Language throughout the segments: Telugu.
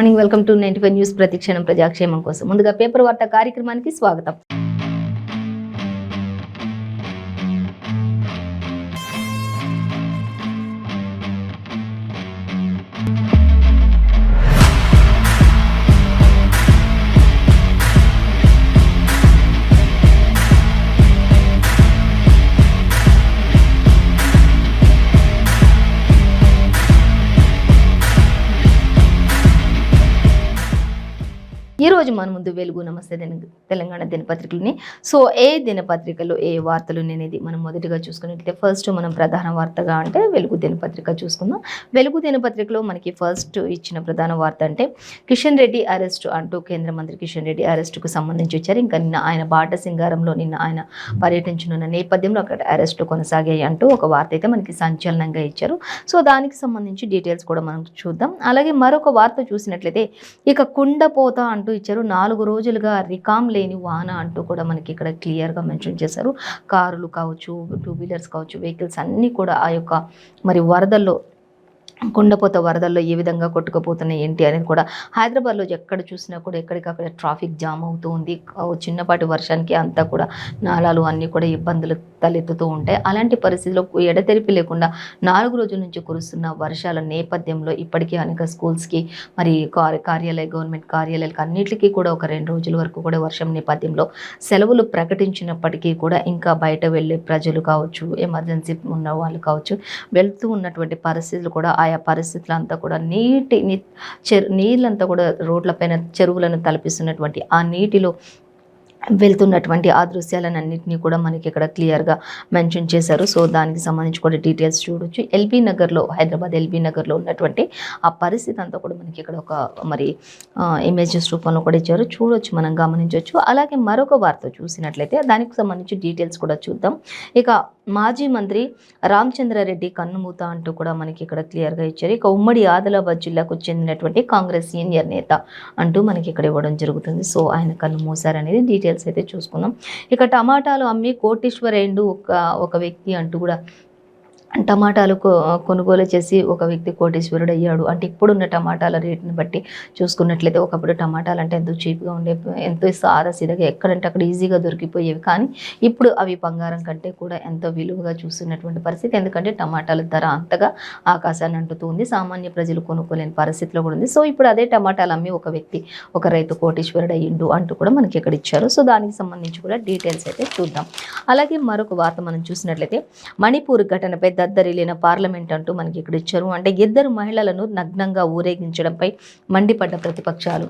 Good morning, welcome to 95 news. ప్రతిక్షణం ప్రజాక్షేమం కోసం. ముందుగా పేపర్ వార్త కార్యక్రమానికి స్వాగతం. ఈ రోజు మన ముందు వెలుగు నమస్తే తెలంగాణ దినపత్రికలని. సో ఏ దినపత్రికలో ఏ వార్తలు అనేది మనం మొదటిగా చూసుకున్నట్లయితే ఫస్ట్ మనం ప్రధాన వార్తగా అంటే వెలుగు దినపత్రిక చూసుకుందాం. వెలుగు దినపత్రికలో మనకి ఫస్ట్ ఇచ్చిన ప్రధాన వార్త అంటే కిషన్ రెడ్డి అరెస్ట్ అంటూ కేంద్ర మంత్రి కిషన్ రెడ్డి అరెస్టుకు సంబంధించి వచ్చారు. ఇంకా నిన్న ఆయన బాట సింగారంలో ఆయన పర్యటించనున్న నేపథ్యంలో అక్కడ అరెస్టు కొనసాగాయి అంటూ ఒక వార్త అయితే మనకి సంచలనంగా ఇచ్చారు. సో దానికి సంబంధించి డీటెయిల్స్ కూడా మనం చూద్దాం. అలాగే మరొక వార్త చూసినట్లయితే ఇక కుండపోత అంటూ ఇచ్చారు. 4 రోజులుగా రికామ్ లేని వాన అంటూ కూడా మనకి ఇక్కడ క్లియర్గా మెన్షన్ చేశారు. కారులు కావచ్చు, 2 వీలర్స్ కావచ్చు, వెహికల్స్ అన్నీ కూడా ఆ యొక్క మరి వరదల్లో కుండపోత వరదల్లో ఏ విధంగా కొట్టుకుపోతున్నాయి ఏంటి అనేది కూడా హైదరాబాద్లో ఎక్కడ చూసినా కూడా ఎక్కడికక్కడ ట్రాఫిక్ జామ్ అవుతూ ఉంది. చిన్నపాటి వర్షానికి అంతా కూడా నాలాలు అన్నీ కూడా ఇబ్బందులు తలెత్తుతూ ఉంటాయి. అలాంటి పరిస్థితుల్లో ఎడతెరిపి లేకుండా 4 రోజుల నుంచి కురుస్తున్న వర్షాల నేపథ్యంలో ఇప్పటికీ అనేక స్కూల్స్కి మరి గవర్నమెంట్ కార్యాలయాలకు అన్నిటికీ కూడా ఒక 2 రోజుల వరకు కూడా వర్షం నేపథ్యంలో సెలవులు ప్రకటించినప్పటికీ కూడా ఇంకా బయట వెళ్ళే ప్రజలు కావచ్చు, ఎమర్జెన్సీ ఉన్న వాళ్ళు కావచ్చు, వెళ్తూ ఉన్నటువంటి పరిస్థితులు కూడా ఆయా పరిస్థితులంతా కూడా నీళ్ళంతా కూడా రోడ్లపైన చెరువులను తలపిస్తున్నటువంటి ఆ నీటిలో వెళ్తున్నటువంటి ఆ దృశ్యాలన్నింటినీ కూడా మనకి ఇక్కడ క్లియర్గా మెన్షన్ చేశారు. సో దానికి సంబంధించి కూడా డీటెయిల్స్ చూడొచ్చు. ఎల్బీ నగర్లో, హైదరాబాద్ ఎల్బీ నగర్లో ఉన్నటువంటి ఆ పరిస్థితి అంతా కూడా మనకి ఇక్కడ ఒక మరి ఇమేజెస్ రూపంలో కూడా ఇచ్చారు, చూడొచ్చు, మనం గమనించవచ్చు. అలాగే మరొక వార్త చూసినట్లయితే దానికి సంబంధించి డీటెయిల్స్ కూడా చూద్దాం. ఇక మాజీ మంత్రి రామచంద్రారెడ్డి కన్నుమూత అంటూ కూడా మనకి ఇక్కడ క్లియర్గా ఇచ్చారు. ఇక ఉమ్మడి ఆదిలాబాద్ జిల్లాకు చెందినటువంటి కాంగ్రెస్ సీనియర్ నేత అంటూ మనకి ఇక్కడ ఇవ్వడం జరుగుతుంది. సో ఆయన కన్ను మూసారనేది డీటెయిల్స్ అయితే చూసుకుందాం. ఇక టమాటాలు అమ్మి కోటీశ్వరేండు ఒక వ్యక్తి అంటూ కూడా టమాటాలు కొనుగోలు చేసి ఒక వ్యక్తి కోటీశ్వరుడు అయ్యాడు. అంటే ఇప్పుడున్న టమాటాల రేటుని బట్టి చూసుకున్నట్లయితే ఒకప్పుడు టమాటాలు అంటే ఎంతో చీప్గా ఉండే, ఎంతో సాదాసీదగా ఎక్కడంటే అక్కడ ఈజీగా దొరికిపోయేవి. కానీ ఇప్పుడు అవి బంగారం కంటే కూడా ఎంతో విలువగా చూస్తున్నటువంటి పరిస్థితి. ఎందుకంటే టమాటాల ధర అంతగా ఆకాశాన్ని అంటుతుంది, సామాన్య ప్రజలు కొనుక్కోలేని పరిస్థితిలో కూడా ఉంది. సో ఇప్పుడు అదే టమాటాలు అమ్మి ఒక వ్యక్తి, ఒక రైతు కోటీశ్వరుడు అయ్యిండు అంటూ కూడా మనకి ఇక్కడ ఇచ్చారు. సో దానికి సంబంధించి కూడా డీటెయిల్స్ అయితే చూద్దాం. అలాగే మరొక వార్త మనం చూసినట్లయితే మణిపూర్ ఘటనపై దద్దరిల్లిన పార్లమెంట్ అంటూ మనకి ఇక్కడ ఇచ్చారు. అంటే 2 మహిళలను నగ్నంగా ఊరేగించడంపై మండిపడ్డ ప్రతిపక్షాలు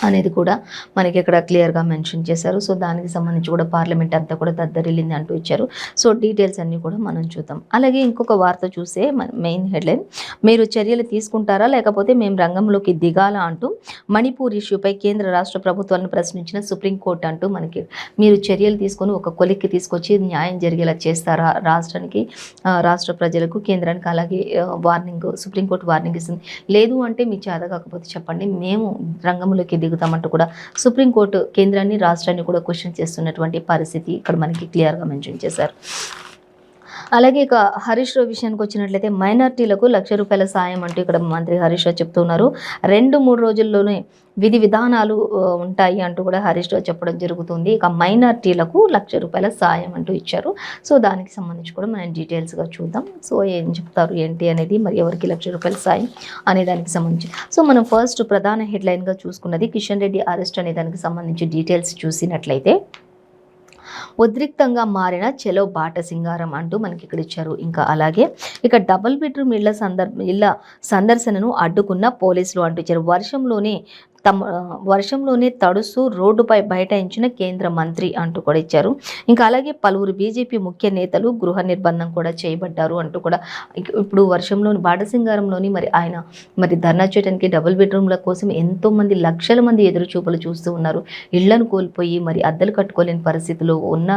అనేది కూడా మనకి ఇక్కడ క్లియర్గా మెన్షన్ చేశారు. సో దానికి సంబంధించి కూడా పార్లమెంట్ అంతా కూడా దద్దరిల్లింది అంటూ ఇచ్చారు. సో డీటెయిల్స్ అన్నీ కూడా మనం చూద్దాం. అలాగే ఇంకొక వార్త చూస్తే మెయిన్ హెడ్లైన్, మీరు చర్యలు తీసుకుంటారా లేకపోతే మేము రంగంలోకి దిగాలా అంటూ మణిపూర్ ఇష్యూపై కేంద్ర రాష్ట్ర ప్రభుత్వాలను ప్రశ్నించిన సుప్రీంకోర్టు అంటూ మనకి మీరు చర్యలు తీసుకొని ఒక కొలిక్కి తీసుకొచ్చి న్యాయం జరిగేలా చేస్తారా రాష్ట్రానికి, రాష్ట్ర ప్రజలకు, కేంద్రానికి. అలాగే సుప్రీంకోర్టు వార్నింగ్ ఇస్తుంది. లేదు అంటే మీ చేత కాకపోతే చెప్పండి, మేము రంగంలోకి దిగుతామంటూ కూడా సుప్రీంకోర్టు కేంద్రాన్ని, రాష్ట్రాన్ని కూడా క్వశ్చన్ చేస్తున్నటువంటి పరిస్థితి ఇక్కడ మనకి క్లియర్గా మెన్షన్ చేశారు. అలాగే ఇక హరీష్ రావు విషయానికి వచ్చినట్లయితే మైనార్టీలకు ₹1,00,000 సాయం అంటూ ఇక్కడ మంత్రి హరీష్ రావు చెప్తున్నారు. 2-3 రోజుల్లోనే విధి విధానాలు ఉంటాయి అంటూ కూడా హరీష్ రావు చెప్పడం జరుగుతుంది. ఇక మైనార్టీలకు ₹1,00,000 సాయం అంటూ ఇచ్చారు. సో దానికి సంబంధించి కూడా మనం డీటెయిల్స్గా చూద్దాం. సో ఏం చెప్తారు ఏంటి అనేది, మరి ఎవరికి ₹1,00,000 సాయం అనే దానికి సంబంధించి. సో మనం ఫస్ట్ ప్రధాన హెడ్లైన్గా చూసుకున్నది కిషన్ రెడ్డి అరెస్ట్ అనే దానికి సంబంధించి డీటెయిల్స్ చూసినట్లయితే ఉద్రిక్తంగా మారిన చెలో బాట సింగారం అంటూ మనకి ఇక్కడ ఇచ్చారు. ఇంకా అలాగే ఇక డబుల్ బెడ్రూమ్ ఇళ్ల సందర్శనను అడ్డుకున్న పోలీసులు అంటూ ఇచ్చారు. వర్షంలోనే తడుస్తూ రోడ్డుపై బైఠాయించిన కేంద్ర మంత్రి అంటూ కూడా ఇచ్చారు. ఇంకా అలాగే పలువురు బీజేపీ ముఖ్య నేతలు గృహ నిర్బంధం కూడా చేయబడ్డారు అంటూ కూడా. ఇప్పుడు వర్షంలోని బాటసింగారంలోని ఆయన ధర్నా చేయడానికి డబుల్ బెడ్రూమ్ల కోసం ఎంతోమంది, లక్షల మంది ఎదురు చూపులు చూస్తూ ఉన్నారు. ఇళ్లను కోల్పోయి అద్దెలు కట్టుకోలేని పరిస్థితుల్లో ఉన్న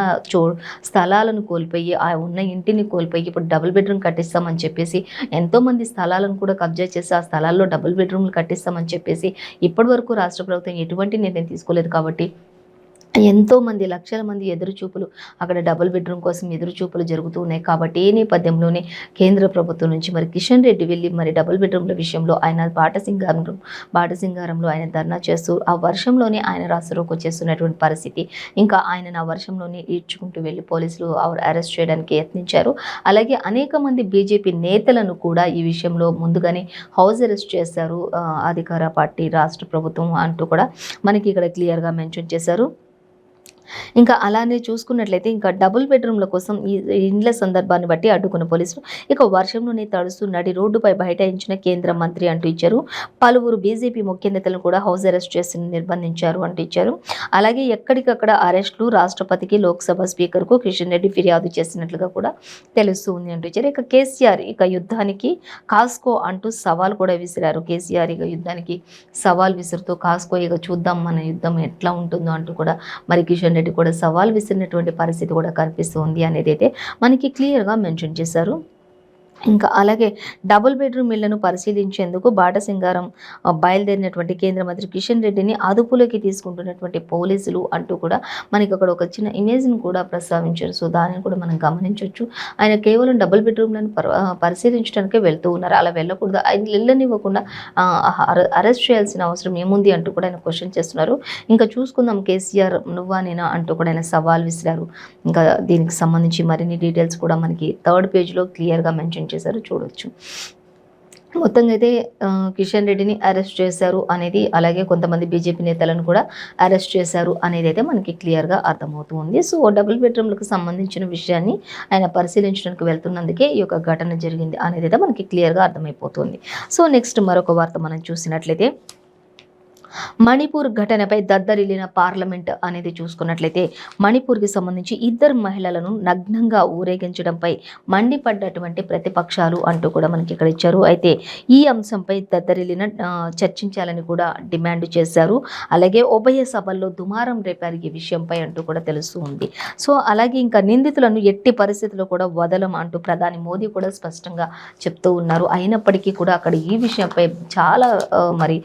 స్థలాలను కోల్పోయి, ఉన్న ఇంటిని కోల్పోయి ఇప్పుడు డబుల్ బెడ్రూమ్ కట్టిస్తామని చెప్పేసి ఎంతోమంది స్థలాలను కూడా కబ్జా చేసి ఆ స్థలాల్లో డబుల్ బెడ్రూమ్లు కట్టిస్తామని చెప్పేసి ఇప్పటి వరకు రాష్ట్ర ప్రభుత్వం ఎటువంటి నిర్ణయం తీసుకోలేదు. కాబట్టి ఎంతోమంది లక్షల మంది ఎదురుచూపులు అక్కడ డబుల్ బెడ్రూమ్ కోసం ఎదురుచూపులు జరుగుతూ ఉన్నాయి. కాబట్టి ఈ నేపథ్యంలోనే కేంద్ర ప్రభుత్వం నుంచి మరి కిషన్ రెడ్డి వెళ్ళి మరి డబుల్ బెడ్రూమ్ల విషయంలో ఆయన బాటసింగారంలో ఆయన ధర్నా చేస్తూ ఆ వర్షంలోనే ఆయన రాష్ట్రంలోకి వచ్చేస్తున్నటువంటి పరిస్థితి. ఇంకా ఆయన ఆ వర్షంలోనే ఈడ్చుకుంటూ వెళ్ళి పోలీసులు అరెస్ట్ చేయడానికి యత్నించారు. అలాగే అనేక మంది బీజేపీ నేతలను కూడా ఈ విషయంలో ముందుగానే హౌస్ అరెస్ట్ చేశారు అధికార పార్టీ రాష్ట్ర ప్రభుత్వం అంటూ కూడా మనకి ఇక్కడ క్లియర్గా మెన్షన్ చేశారు. ఇంకా అలానే చూసుకున్నట్లయితే ఇంకా డబుల్ బెడ్రూమ్ల కోసం ఈ ఇండ్ల సందర్భాన్ని బట్టి అడ్డుకున్న పోలీసులు ఇక వర్షంలోనే తడుస్తూ నడి రోడ్డుపై బైఠాయించిన కేంద్ర మంత్రి అంటూ ఇచ్చారు. పలువురు బీజేపీ ముఖ్య నేతలను కూడా హౌస్ అరెస్ట్ చేసి నిర్బంధించారు అంటూ ఇచ్చారు. అలాగే ఎక్కడికక్కడ అరెస్టులు రాష్ట్రపతికి లోక్సభ స్పీకర్కు కిషన్ రెడ్డి ఫిర్యాదు చేసినట్లుగా కూడా తెలుస్తూ ఉంది అంటూ ఇచ్చారు. ఇక కేసీఆర్ ఇక యుద్ధానికి కాస్కో అంటూ సవాల్ కూడా విసిరారు. కేసీఆర్ ఇక యుద్ధానికి సవాల్ విసురుతూ కాస్కో ఇక చూద్దాం మన యుద్ధం ఎట్లా ఉంటుందో అంటూ కూడా మరి కిషన్ రెడ్డి కూడా సవాల్ విసిరినటువంటి పరిస్థితి కూడా కనిపిస్తుంది అనేది అయితే మనకి క్లియర్గా మెన్షన్ చేశారు. ఇంకా అలాగే డబుల్ బెడ్రూమ్ ఇళ్లను పరిశీలించేందుకు బాటసింగారం బయలుదేరినటువంటి కేంద్ర మంత్రి కిషన్ రెడ్డిని అదుపులోకి తీసుకుంటున్నటువంటి పోలీసులు అంటూ కూడా మనకి అక్కడ ఒక చిన్న ఇమేజ్ని కూడా ప్రస్తావించారు. సో దానిని కూడా మనం గమనించవచ్చు. ఆయన కేవలం డబుల్ బెడ్రూమ్లను పరిశీలించడానికే వెళ్తూ ఉన్నారు. అలా వెళ్ళకూడదు, ఆయన ఇళ్ళనివ్వకుండా అరెస్ట్ చేయాల్సిన అవసరం ఏముంది అంటూ కూడా ఆయన క్వశ్చన్ చేస్తున్నారు. ఇంకా చూసుకుందాం కేసీఆర్ నువ్వా నేనా అంటూ కూడా ఆయన సవాల్ విసిరారు. ఇంకా దీనికి సంబంధించి మరిన్ని డీటెయిల్స్ కూడా మనకి థర్డ్ పేజ్లో క్లియర్గా మెన్షన్ చేశారు, చూడొచ్చు. మొత్తంగా అయితే కిషన్ రెడ్డిని అరెస్ట్ చేశారు అనేది, అలాగే కొంతమంది బీజేపీ నేతలను కూడా అరెస్ట్ చేశారు అనేది అయితే మనకి క్లియర్గా అర్థమవుతుంది. సో డబుల్ బెడ్రూమ్లకు సంబంధించిన విషయాన్ని ఆయన పరిశీలించడానికి వెళ్తున్నందుకే ఈ యొక్క ఘటన జరిగింది అనేది అయితే మనకి క్లియర్గా అర్థమైపోతుంది. సో నెక్స్ట్ మరొక వార్త మనం చూసినట్లయితే మణిపూర్ ఘటనపై దద్దరిల్లిన పార్లమెంట్ అనేది చూసుకున్నట్లయితే మణిపూర్కి సంబంధించి ఇద్దరు మహిళలను నగ్నంగా ఊరేగించడంపై మండిపడ్డటువంటి ప్రతిపక్షాలు అంటూ కూడా మనకి ఇక్కడ ఇచ్చారు. అయితే ఈ అంశంపై దద్దరిల్లిన చర్చించాలని కూడా డిమాండ్ చేశారు. అలాగే ఉభయ సభల్లో దుమారం రేపారు ఈ విషయంపై అంటూ కూడా తెలుస్తూ ఉంది. సో అలాగే ఇంకా నిందితులను ఎట్టి పరిస్థితుల్లో కూడా వదలం అంటూ ప్రధాని మోదీ కూడా స్పష్టంగా చెప్తూ ఉన్నారు. అయినప్పటికీ కూడా అక్కడ ఈ విషయంపై చాలా మరి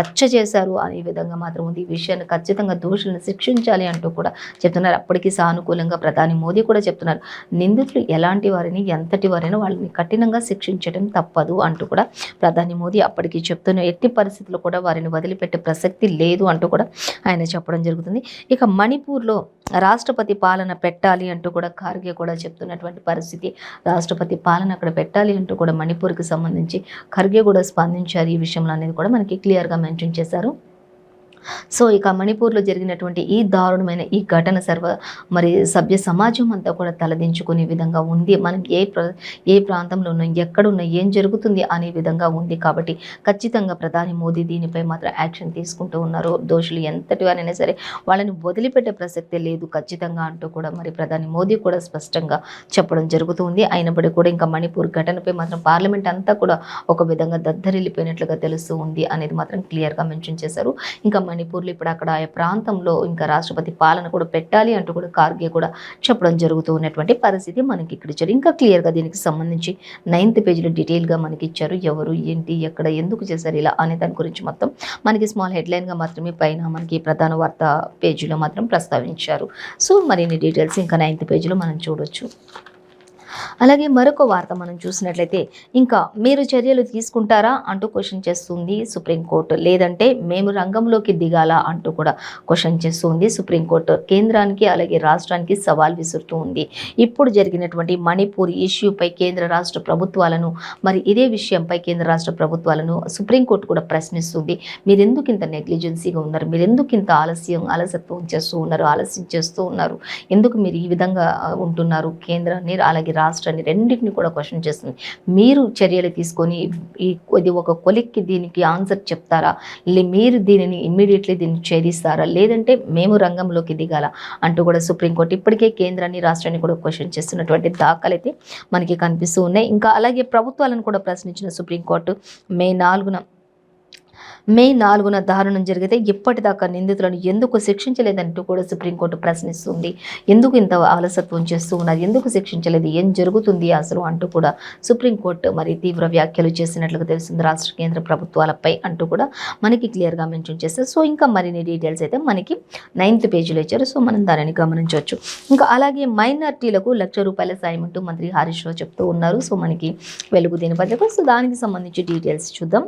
రచ్చ చేశారు అనే విధంగా మాత్రం ఉంది. ఈ విషయాన్ని ఖచ్చితంగా దోషులను శిక్షించాలి అంటూ కూడా చెప్తున్నారు. అప్పటికి సానుకూలంగా ప్రధాని మోదీ కూడా చెప్తున్నారు, నిందితులు ఎలాంటి వారిని ఎంతటి వారైనా వాళ్ళని కఠినంగా శిక్షించడం తప్పదు అంటూ కూడా ప్రధాని మోదీ అప్పటికి చెప్తున్న ఎట్టి పరిస్థితుల్లో కూడా వారిని వదిలిపెట్టే ప్రసక్తి లేదు అంటూ కూడా ఆయన చెప్పడం జరుగుతుంది. ఇక మణిపూర్లో రాష్ట్రపతి పాలన పెట్టాలి అంటూ కూడా ఖార్గే కూడా చెప్తున్నటువంటి పరిస్థితి. రాష్ట్రపతి పాలన అక్కడ పెట్టాలి అంటూ కూడా మణిపూర్కి సంబంధించి ఖర్గే కూడా స్పందించారు ఈ విషయంలో అనేది కూడా మనకి క్లియర్గా మెన్షన్ చేశారు. సో ఇక మణిపూర్లో జరిగినటువంటి ఈ దారుణమైన ఈ ఘటన సభ్య సమాజం అంతా కూడా తలదించుకునే విధంగా ఉంది. మనం ఏ ప్రాంతంలో ఉన్నాం, ఎక్కడున్నా, ఏం జరుగుతుంది అనే విధంగా ఉంది. కాబట్టి ఖచ్చితంగా ప్రధాని మోదీ దీనిపై మాత్రం యాక్షన్ తీసుకుంటూ ఉన్నారు. దోషులు ఎంతటి వారైనా సరే వాళ్ళని వదిలిపెట్టే ప్రసక్తే లేదు ఖచ్చితంగా అంటూ కూడా మరి ప్రధాని మోదీ కూడా స్పష్టంగా చెప్పడం జరుగుతుంది. అయినప్పటికీ కూడా ఇంకా మణిపూర్ ఘటనపై మాత్రం పార్లమెంట్ అంతా కూడా ఒక విధంగా దద్దరిల్లిపోయినట్లుగా తెలుస్తూ ఉంది అనేది మాత్రం క్లియర్గా మెన్షన్ చేశారు. ఇంకా మణిపూర్లో ఇప్పుడు అక్కడ ఆ ప్రాంతంలో ఇంకా రాష్ట్రపతి పాలన కూడా పెట్టాలి అంటూ కూడా ఖార్గే కూడా చెప్పడం జరుగుతూ ఉన్నటువంటి పరిస్థితి మనకి ఇక్కడ ఇచ్చారు. ఇంకా క్లియర్గా దీనికి సంబంధించి 9th పేజీలో డీటెయిల్గా మనకి ఇచ్చారు. ఎవరు, ఏంటి, ఎక్కడ, ఎందుకు చేశారు ఇలా అనే దాని గురించి మొత్తం మనకి స్మాల్ హెడ్లైన్గా మాత్రమే పైన మనకి ప్రధాన వార్తా పేజీలో మాత్రం ప్రస్తావించారు. సో మరిన్ని డీటెయిల్స్ ఇంకా 9th పేజీలో మనం చూడొచ్చు. అలాగే మరొక వార్త మనం చూసినట్లయితే ఇంకా మీరు చర్యలు తీసుకుంటారా అంటూ క్వశ్చన్ చేస్తుంది సుప్రీంకోర్టు. లేదంటే మేము రంగంలోకి దిగాలా అంటూ కూడా క్వశ్చన్ చేస్తుంది సుప్రీంకోర్టు. కేంద్రానికి అలాగే రాష్ట్రానికి సవాల్ విసురుతూ ఉంది. ఇప్పుడు జరిగినటువంటి మణిపూర్ ఇష్యూపై కేంద్ర రాష్ట్ర ప్రభుత్వాలను మరి ఇదే విషయంపై కేంద్ర రాష్ట్ర ప్రభుత్వాలను సుప్రీంకోర్టు కూడా ప్రశ్నిస్తుంది. మీరెందుకు ఇంత నెగ్లిజెన్సీగా ఉన్నారు, మీరెందుకు ఇంత అలసత్వం చేస్తూ ఉన్నారు, ఆలస్యం చేస్తూ ఉన్నారు, ఎందుకు మీరు ఈ విధంగా ఉంటున్నారు, కేంద్రాన్ని అలాగే రాష్ట్రాన్ని రెండింటిని కూడా క్వశ్చన్ చేస్తుంది. మీరు చర్యలు తీసుకొని ఇది ఒక కొలిక్కి దీనికి ఆన్సర్ చెప్తారా, మీరు దీనిని ఇమ్మీడియట్లీ దీన్ని ఛేదిస్తారా, లేదంటే మేము రంగంలోకి దిగాల అంటూ కూడా సుప్రీంకోర్టు ఇప్పటికే కేంద్రాన్ని రాష్ట్రాన్ని కూడా క్వశ్చన్ చేస్తున్నటువంటి దాఖలైతే మనకి కనిపిస్తూ ఉన్నాయి. ఇంకా అలాగే ప్రభుత్వాలను కూడా ప్రశ్నించిన సుప్రీంకోర్టు మే 4న మే 4న దారుణం జరిగితే ఇప్పటిదాకా నిందితులను ఎందుకు శిక్షించలేదంటూ కూడా సుప్రీంకోర్టు ప్రశ్నిస్తుంది. ఎందుకు ఇంత అలసత్వం చేస్తూ ఉన్నారు, ఎందుకు శిక్షించలేదు, ఏం జరుగుతుంది అసలు అంటూ కూడా సుప్రీంకోర్టు మరి తీవ్ర వ్యాఖ్యలు చేసినట్లుగా తెలుస్తుంది రాష్ట్ర కేంద్ర ప్రభుత్వాలపై అంటూ కూడా మనకి క్లియర్గా మెన్షన్ చేస్తారు. సో ఇంకా మరిన్ని డీటెయిల్స్ అయితే మనకి 9th పేజీలో ఇచ్చారు. సో మనం దానిని గమనించవచ్చు. ఇంకా అలాగే మైనార్టీలకు ₹1,00,000 సాయం అంటూ మంత్రి హరీష్ రావు చెప్తూ ఉన్నారు. సో మనకి వెలుగు దినపత్రిక. సో దానికి సంబంధించి డీటెయిల్స్ చూద్దాం.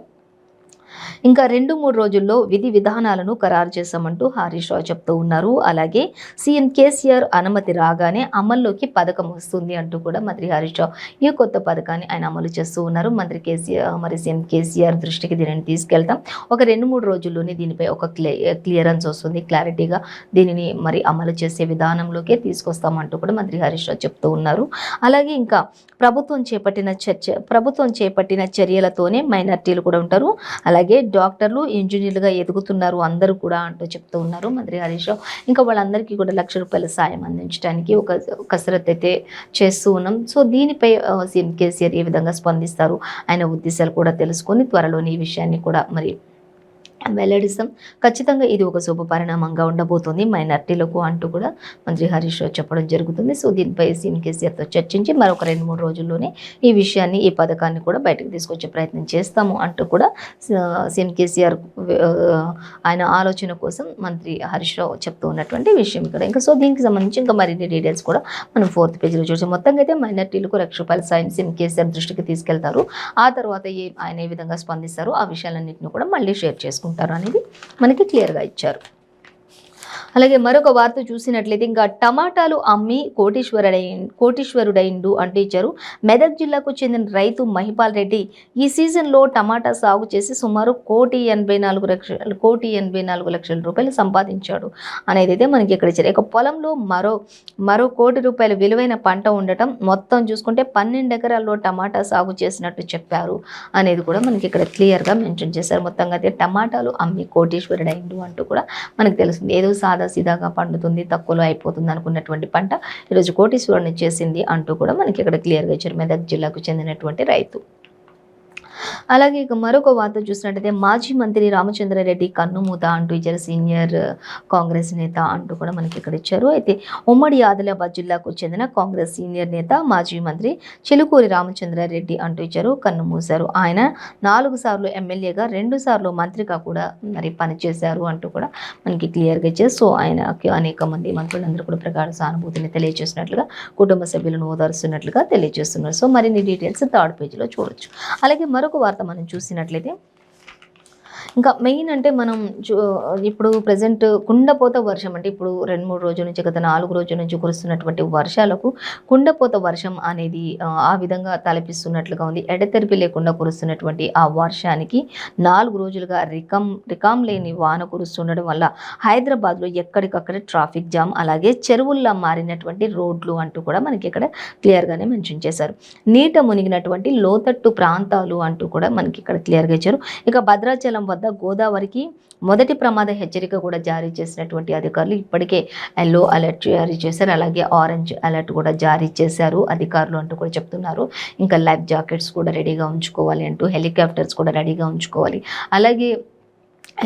ఇంకా 2-3 రోజుల్లో విధి విధానాలను ఖరారు చేశామంటూ హరీష్ రావు చెప్తూ ఉన్నారు. అలాగే సీఎం కేసీఆర్ అనుమతి రాగానే అమల్లోకి పథకం వస్తుంది అంటూ కూడా మంత్రి హరీష్ రావు ఈ కొత్త పథకాన్ని ఆయన అమలు చేస్తూ ఉన్నారు. మంత్రి కేసీఆర్ మరి సీఎం కేసీఆర్ దృష్టికి దీనిని తీసుకెళ్తాం. ఒక 2-3 రోజుల్లోనే దీనిపై ఒక క్లియరెన్స్ వస్తుంది, క్లారిటీగా దీనిని మరి అమలు చేసే విధానంలోకే తీసుకొస్తామంటూ కూడా మంత్రి హరీష్ రావు చెప్తూ ఉన్నారు. అలాగే ఇంకా ప్రభుత్వం చేపట్టిన చర్యలతోనే మైనార్టీలు కూడా ఉంటారు, అలాగే డాక్టర్లు ఇంజనీర్లుగా ఎదుగుతున్నారు అందరూ కూడా అంటూ చెప్తూ ఉన్నారు మంత్రి హరీష్ రావు. ఇంకా వాళ్ళందరికీ కూడా ₹1,00,000 సాయం అందించడానికి ఒక కసరత్తు అయితే చేస్తూ ఉన్నాం. సో దీనిపై సీఎం కేసీఆర్ ఏ విధంగా స్పందిస్తారు, ఆయన ఉద్దేశాలు కూడా తెలుసుకొని త్వరలోని ఈ విషయాన్ని కూడా మరి వెల్లడిస్తాం. ఖచ్చితంగా ఇది ఒక శుభ పరిణామంగా ఉండబోతుంది మైనార్టీలకు అంటూ కూడా మంత్రి హరీష్ రావు చెప్పడం జరుగుతుంది. సో దీనిపై సీఎం కేసీఆర్తో చర్చించి మరొక 2-3 రోజుల్లోనే ఈ విషయాన్ని, ఈ పథకాన్ని కూడా బయటకు తీసుకొచ్చే ప్రయత్నం చేస్తాము అంటూ కూడా సీఎం కేసీఆర్ ఆయన ఆలోచన కోసం మంత్రి హరీష్ రావు చెప్తూ ఉన్నటువంటి విషయం ఇక్కడ. ఇంకా సో దీనికి సంబంధించి ఇంకా మరిన్ని డీటెయిల్స్ కూడా మనం 4th పేజీలో చూసాం. మొత్తంగా అయితే మైనార్టీలకు ₹1,00,000 సాయం సీఎం కేసీఆర్ దృష్టికి తీసుకెళ్తారు. ఆ తర్వాత ఆయన ఏ విధంగా స్పందిస్తారు, ఆ విషయాలన్నింటినీ కూడా మళ్ళీ షేర్ చేసుకుంటారు అనేది మనకి క్లియర్గా ఇచ్చారు. అలాగే మరొక వార్త చూసినట్లయితే ఇంకా టమాటాలు అమ్మి కోటీశ్వరుడైండు అంటూ ఇచ్చారు. మెదక్ జిల్లాకు చెందిన రైతు మహిపాల్ రెడ్డి ఈ సీజన్లో టమాటా సాగు చేసి సుమారు ₹1,84,00,000 సంపాదించాడు అనేది అయితే మనకి ఇక్కడ ఇచ్చారు. ఇక పొలంలో మరో ₹1,00,00,000 విలువైన పంట ఉండటం, మొత్తం చూసుకుంటే 12 ఎకరాల్లో టమాటా సాగు చేసినట్టు చెప్పారు అనేది కూడా మనకి ఇక్కడ క్లియర్గా మెన్షన్ చేశారు. మొత్తంగా అయితే టమాటాలు అమ్మి కోటీశ్వరుడైండు అంటూ కూడా మనకు తెలుస్తుంది. ఏదో సీదాగా పండుతుంది, తక్కువలో అయిపోతుంది అనుకున్నటువంటి పంట ఈరోజు కోటీశ్వరుని చేసింది అంటూ కూడా మనకి ఇక్కడ క్లియర్గా ఇచ్చారు మెదక్ జిల్లాకు చెందినటువంటి రైతు. అలాగే ఇక మరొక వార్త చూసినట్టయితే మాజీ మంత్రి రామచంద్రారెడ్డి కన్నుమూత అంటూ ఇచ్చారు. సీనియర్ కాంగ్రెస్ నేత అంటూ కూడా మనకి ఇక్కడ ఇచ్చారు. అయితే ఉమ్మడి ఆదిలాబాద్ జిల్లాకు చెందిన కాంగ్రెస్ సీనియర్ నేత మాజీ మంత్రి చిలుకూరి రామచంద్రారెడ్డి అంటూ ఇచ్చారు. కన్నుమూశారు. ఆయన 4 సార్లు ఎమ్మెల్యేగా, 2 సార్లు మంత్రిగా కూడా మరి పనిచేశారు అంటూ కూడా మనకి క్లియర్గా ఇచ్చారు. సో ఆయనకి అనేక మంది మంత్రులందరూ కూడా ప్రగాఢ సానుభూతిని తెలియజేసినట్లుగా, కుటుంబ సభ్యులను ఓదారుస్తున్నట్లుగా తెలియజేస్తున్నారు. సో మరిన్ని డీటెయిల్స్ 3rd పేజీలో చూడొచ్చు. అలాగే మరొక వార్త మనం చూసినట్లయితే ఇంకా మెయిన్ అంటే మనం ఇప్పుడు ప్రజెంట్ కుండపోత వర్షం అంటే ఇప్పుడు 2-3 రోజుల నుంచి, గత 4 రోజుల నుంచి కురుస్తున్నటువంటి వర్షాలకు కుండపోత వర్షం అనేది ఆ విధంగా తలపిస్తున్నట్లుగా ఉంది. ఎడతెరిపి లేకుండా కురుస్తున్నటువంటి ఆ వర్షానికి 4 రోజులుగా రికాం లేని వాన కురుస్తుండడం వల్ల హైదరాబాద్లో ఎక్కడికక్కడ ట్రాఫిక్ జామ్, అలాగే చెరువుల్లా మారినటువంటి రోడ్లు అంటూ కూడా మనకి ఇక్కడ క్లియర్గానే మెన్షన్ చేశారు. నీట మునిగినటువంటి లోతట్టు ప్రాంతాలు అంటూ కూడా మనకి ఇక్కడ క్లియర్గా ఇచ్చారు. ఇక భద్రాచలం వద్ద గోదావరికి మొదటి ప్రమాద హెచ్చరిక కూడా జారీ చేసినటువంటి అధికారులు ఇప్పటికే ఎల్లో అలర్ట్ జారీ చేశారు. అలాగే ఆరెంజ్ అలర్ట్ కూడా జారీ చేశారు అధికారులు అంటూ కూడా చెప్తున్నారు. ఇంకా లైఫ్ జాకెట్స్ కూడా రెడీగా ఉంచుకోవాలి అంటూ, హెలికాప్టర్స్ కూడా రెడీగా ఉంచుకోవాలి. అలాగే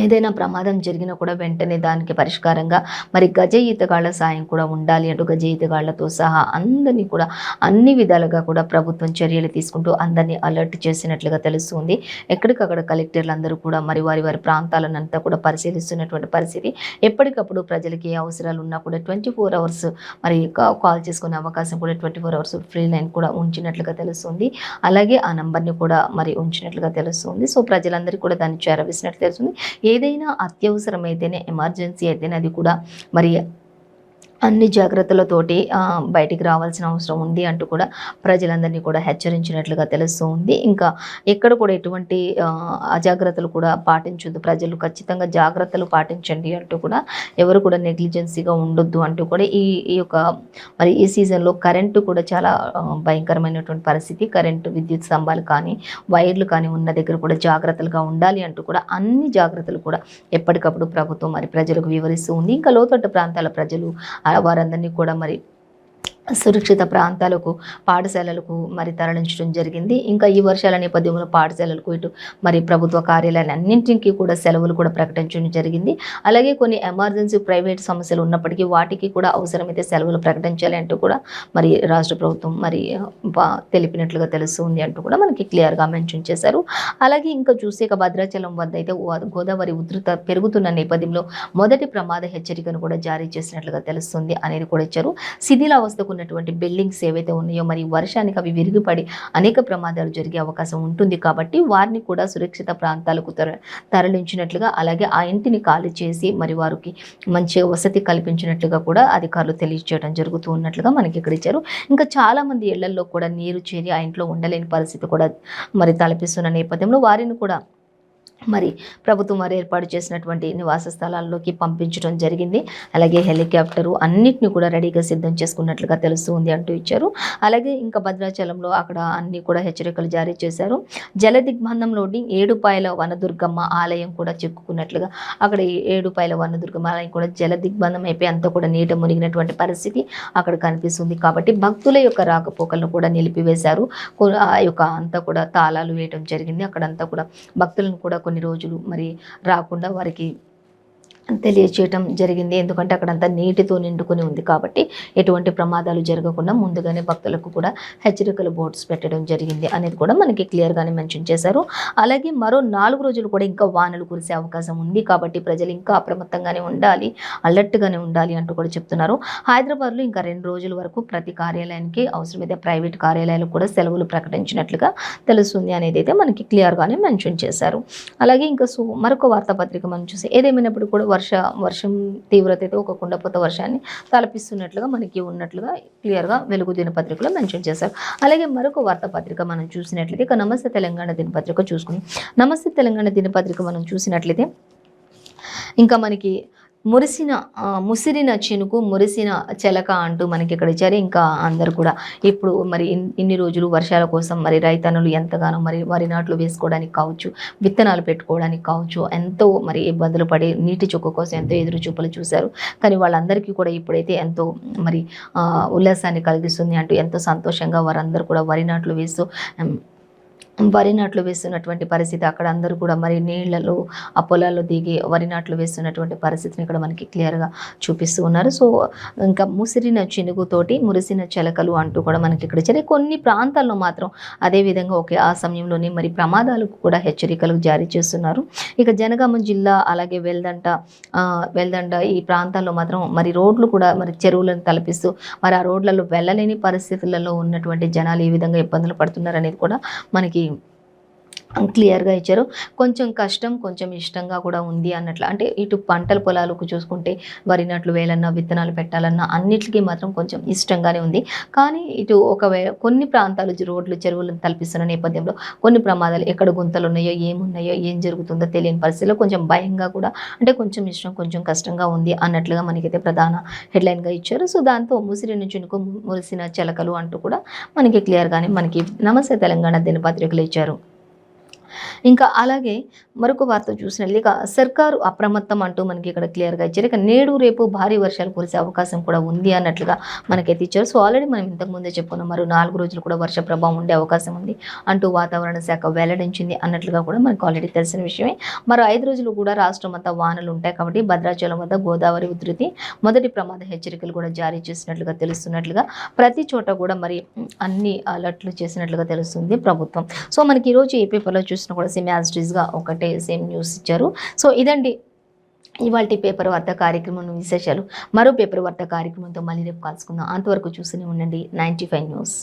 ఏదైనా ప్రమాదం జరిగినా కూడా వెంటనే దానికి పరిష్కారంగా మరి గజ ఈతగాళ్ల సాయం కూడా ఉండాలి అంటూ గజ ఈతగాళ్లతో సహా అందరినీ కూడా అన్ని విధాలుగా కూడా ప్రభుత్వం చర్యలు తీసుకుంటూ అందరినీ అలర్ట్ చేసినట్లుగా తెలుస్తుంది. ఎక్కడికక్కడ కలెక్టర్లు అందరూ కూడా మరి వారి ప్రాంతాలనంతా కూడా పరిశీలిస్తున్నటువంటి పరిస్థితి. ఎప్పటికప్పుడు ప్రజలకి ఏ అవసరాలు ఉన్నా కూడా 24 hours మరి కాల్ చేసుకునే అవకాశం కూడా 24 hours ఫ్రీ లైన్ కూడా ఉంచినట్లుగా తెలుస్తుంది. అలాగే ఆ నంబర్ని కూడా మరి ఉంచినట్లుగా తెలుస్తుంది. సో ప్రజలందరికీ కూడా దాన్ని చేరవేసినట్లు తెలుస్తుంది. ఏదైనా అత్యవసరమైతేనే, ఎమర్జెన్సీ అయితేనే అది కూడా మరి అన్ని జాగ్రత్తలతోటి బయటికి రావాల్సిన అవసరం ఉంది అంటూ కూడా ప్రజలందరినీ కూడా హెచ్చరించినట్లుగా తెలుస్తూ ఉంది. ఇంకా ఎక్కడ కూడా ఎటువంటి అజాగ్రత్తలు కూడా పాటించొద్దు, ప్రజలు ఖచ్చితంగా జాగ్రత్తలు పాటించండి అంటూ కూడా, ఎవరు కూడా నెగ్లిజెన్సీగా ఉండొద్దు అంటూ కూడా మరి ఈ సీజన్లో కరెంటు కూడా చాలా భయంకరమైనటువంటి పరిస్థితి. కరెంటు, విద్యుత్ స్తంభాలు కానీ, వైర్లు కానీ ఉన్న దగ్గర కూడా జాగ్రత్తలుగా ఉండాలి అంటూ కూడా అన్ని జాగ్రత్తలు కూడా ఎప్పటికప్పుడు ప్రభుత్వం మరి ప్రజలకు వివరిస్తూ ఉంది. ఇంకా లోతట్టు ప్రాంతాల ప్రజలు వారందరినీ కూడా మరి సురక్షిత ప్రాంతాలకు, పాఠశాలలకు మరి తరలించడం జరిగింది. ఇంకా ఈ వర్షాల నేపథ్యంలో పాఠశాలలకు ఇటు మరి ప్రభుత్వ కార్యాలయాలన్నింటికి కూడా సెలవులు కూడా ప్రకటించడం జరిగింది. అలాగే కొన్ని ఎమర్జెన్సీ ప్రైవేట్ సమస్యలు ఉన్నప్పటికీ వాటికి కూడా అవసరమైతే సెలవులు ప్రకటించాలి అంటూ కూడా మరి రాష్ట్ర ప్రభుత్వం మరి తెలిపినట్లుగా తెలుస్తుంది అంటూ కూడా మనకి క్లియర్గా మెన్షన్ చేశారు. అలాగే ఇంకా చూస్తే ఇక భద్రాచలం వద్ద అయితే గోదావరి ఉధృత పెరుగుతున్న నేపథ్యంలో మొదటి ప్రమాద హెచ్చరికను కూడా జారీ చేసినట్లుగా తెలుస్తుంది అనేది కూడా ఇచ్చారు. శిథిలావస్థకు ఉన్నటువంటి బిల్డింగ్స్ ఏవైతే ఉన్నాయో మరి వర్షానికి అవి విరిగిపడి అనేక ప్రమాదాలు జరిగే అవకాశం ఉంటుంది కాబట్టి వారిని కూడా సురక్షిత ప్రాంతాలకు తరలించినట్లుగా, అలాగే ఆ ఇంటిని ఖాళీ చేసి మరి వారికి మంచి వసతి కల్పించినట్లుగా కూడా అధికారులు తెలియజేయడం జరుగుతూ ఉన్నట్లుగా మనకి ఇక్కడ ఇచ్చారు. ఇంకా చాలామంది ఇళ్లలో కూడా నీరు చేరి ఆ ఇంట్లో ఉండలేని పరిస్థితి కూడా మరి తలపిస్తున్న నేపథ్యంలో వారిని కూడా మరి ప్రభుత్వం వారు ఏర్పాటు చేసినటువంటి నివాస స్థలాల్లోకి పంపించడం జరిగింది. అలాగే హెలికాప్టరు అన్నిటిని కూడా రెడీగా సిద్ధం చేసుకున్నట్లుగా తెలుస్తుంది అంటూ ఇచ్చారు. అలాగే ఇంకా భద్రాచలంలో అక్కడ అన్ని కూడా హెచ్చరికలు జారీ చేశారు. జల దిగ్బంధంలోని ఏడుపాయల వనదుర్గమ్మ ఆలయం కూడా చిక్కుకున్నట్లుగా, అక్కడ ఏడుపాయల వనదుర్గమ్మ ఆలయం కూడా జల దిగ్బంధం అయిపోయి అంతా కూడా నీట మునిగినటువంటి పరిస్థితి అక్కడ కనిపిస్తుంది. కాబట్టి భక్తుల యొక్క రాకపోకలను కూడా నిలిపివేశారు. ఆ యొక్క అంతా కూడా తాళాలు వేయడం జరిగింది. అక్కడంతా కూడా భక్తులను కూడా కొన్ని రోజులు మరి రాకుండా వారికి తెలియచేయటం జరిగింది. ఎందుకంటే అక్కడంతా నీటితో నిండుకొని ఉంది కాబట్టి ఎటువంటి ప్రమాదాలు జరగకుండా ముందుగానే భక్తులకు కూడా హెచ్చరికల బోర్డ్స్ పెట్టడం జరిగింది అనేది కూడా మనకి క్లియర్గానే మెన్షన్ చేశారు. అలాగే మరో 4 రోజులు కూడా ఇంకా వానలు కురిసే అవకాశం ఉంది కాబట్టి ప్రజలు ఇంకా అప్రమత్తంగానే ఉండాలి, అలర్ట్గానే ఉండాలి అంటూ కూడా చెప్తున్నారు. హైదరాబాద్లో ఇంకా 2 రోజుల వరకు ప్రతి కార్యాలయానికి అవసరమైతే ప్రైవేట్ కార్యాలయాలకు కూడా సెలవులు ప్రకటించినట్లుగా తెలుస్తుంది అనేది అయితే మనకి క్లియర్గానే మెన్షన్ చేశారు. అలాగే ఇంకా మరొక వార్తాపత్రిక మనం చూసి ఏదేమైనప్పుడు కూడా వర్షం తీవ్రత అయితే ఒక కుండపోత వర్షాన్ని తలపిస్తున్నట్లుగా మనకి ఉన్నట్లుగా క్లియర్గా వెలుగు దినపత్రికలో మెన్షన్ చేశారు. అలాగే మరొక వార్తాపత్రిక మనం చూసినట్లయితే ఇక నమస్తే తెలంగాణ దినపత్రిక చూసుకుని నమస్తే తెలంగాణ దినపత్రిక మనం చూసినట్లయితే ఇంకా మనకి ముసిరిన చినుకు మురిసిన చెలక అంటూ మనకి ఇక్కడ ఇచ్చారు. ఇంకా అందరు కూడా ఇప్పుడు మరి ఇన్ని రోజులు వర్షాల కోసం మరి రైతన్నులు ఎంతగానో మరి వరి నాట్లు వేసుకోవడానికి కావచ్చు, విత్తనాలు పెట్టుకోవడానికి కావచ్చు ఎంతో మరి ఇబ్బందులు పడి నీటి చుక్క కోసం ఎంతో ఎదురు చూపులు చూశారు. కానీ వాళ్ళందరికీ కూడా ఇప్పుడైతే ఎంతో మరి ఉల్లాసాన్ని కలిగిస్తుంది అంటూ ఎంతో సంతోషంగా వారందరూ కూడా వరి నాట్లు వేస్తున్నటువంటి పరిస్థితి. అక్కడ అందరూ కూడా మరి నీళ్లలో ఆ పొలాల్లో దిగి వరి నాట్లు వేస్తున్నటువంటి పరిస్థితిని ఇక్కడ మనకి క్లియర్గా చూపిస్తూ ఉన్నారు. సో ఇంకా ముసిరిన చినుగుతోటి మురిసిన చెలకలు అంటూ కూడా మనకి ఇక్కడ ఇచ్చారు. కొన్ని ప్రాంతాల్లో మాత్రం అదేవిధంగా ఆ సమయంలోనే మరి ప్రమాదాలకు కూడా హెచ్చరికలు జారీ చేస్తున్నారు. ఇక జనగామ జిల్లా అలాగే వెల్దండ ఈ ప్రాంతాల్లో మాత్రం మరి రోడ్లు కూడా మరి చెరువులను తలపిస్తూ మరి ఆ రోడ్లలో వెళ్ళలేని పరిస్థితులలో ఉన్నటువంటి జనాలు ఏ విధంగా ఇబ్బందులు పడుతున్నారు అనేది కూడా మనకి క్లియర్గా ఇచ్చారు. కొంచెం కష్టం కొంచెం ఇష్టంగా కూడా ఉంది అన్నట్లు. అంటే ఇటు పంటల పొలాలకు చూసుకుంటే వరి నాట్లు వేయాలన్నా విత్తనాలు పెట్టాలన్నా అన్నిటికీ మాత్రం కొంచెం ఇష్టంగానే ఉంది. కానీ ఇటు కొన్ని ప్రాంతాలు రోడ్లు చెరువులను తలపిస్తున్న నేపథ్యంలో కొన్ని ప్రమాదాలు ఎక్కడ గుంతలు ఉన్నాయో ఏమున్నాయో ఏం జరుగుతుందో తెలియని పరిస్థితిలో కొంచెం భయంగా కూడా, అంటే కొంచెం ఇష్టం కొంచెం కష్టంగా ఉంది అన్నట్లుగా మనకైతే ప్రధాన హెడ్లైన్గా ఇచ్చారు. సో దాంతో ముసిరిన చినుకు మురిసిన చెలకలు అంటూ కూడా మనకి క్లియర్గానే మనకి నమస్తే తెలంగాణ దినపత్రికలు ఇచ్చారు. ఇంకా అలాగే మరొక వార్త చూసినట్లయితే ఇక సర్కారు అప్రమత్తం అంటూ మనకి ఇక్కడ క్లియర్గా ఇచ్చారు. ఇక నేడు రేపు భారీ వర్షాలు కురిసే అవకాశం కూడా ఉంది అన్నట్లుగా మనకైతే ఇచ్చారు. సో ఆల్రెడీ మనం ఇంతకుముందే చెప్పుకున్నాం మరో 4 రోజులు కూడా వర్ష ప్రభావం ఉండే అవకాశం ఉంది అంటూ వాతావరణ శాఖ వెల్లడించింది అన్నట్లుగా కూడా మనకు ఆల్రెడీ తెలిసిన విషయమే. మరో 5 రోజులు కూడా రాష్ట్రం అంతా వానలు ఉంటాయి కాబట్టి భద్రాచలం వద్ద గోదావరి ఉధృతి మొదటి ప్రమాద హెచ్చరికలు కూడా జారీ చేసినట్లుగా తెలుస్తున్నట్లుగా ప్రతి చోట కూడా మరి అన్ని అలర్ట్లు చేసినట్లుగా తెలుస్తుంది ప్రభుత్వం. సో మనకి ఈరోజు ఏ పేపర్లో చూసినా కూడా సేమ్ యాజ్ ఇట్ ఈస్గా ఒకటే సేమ్ న్యూస్ ఇచ్చారు. సో ఇదండి ఇవాల్టి పేపర్ వార్త కార్యక్రమం విశేషాలు. మరో పేపర్ వార్త కార్యక్రమంతో మళ్ళీ రేపు కలుసుకుందాం. అంతవరకు చూస్తూనే ఉండండి 95 న్యూస్.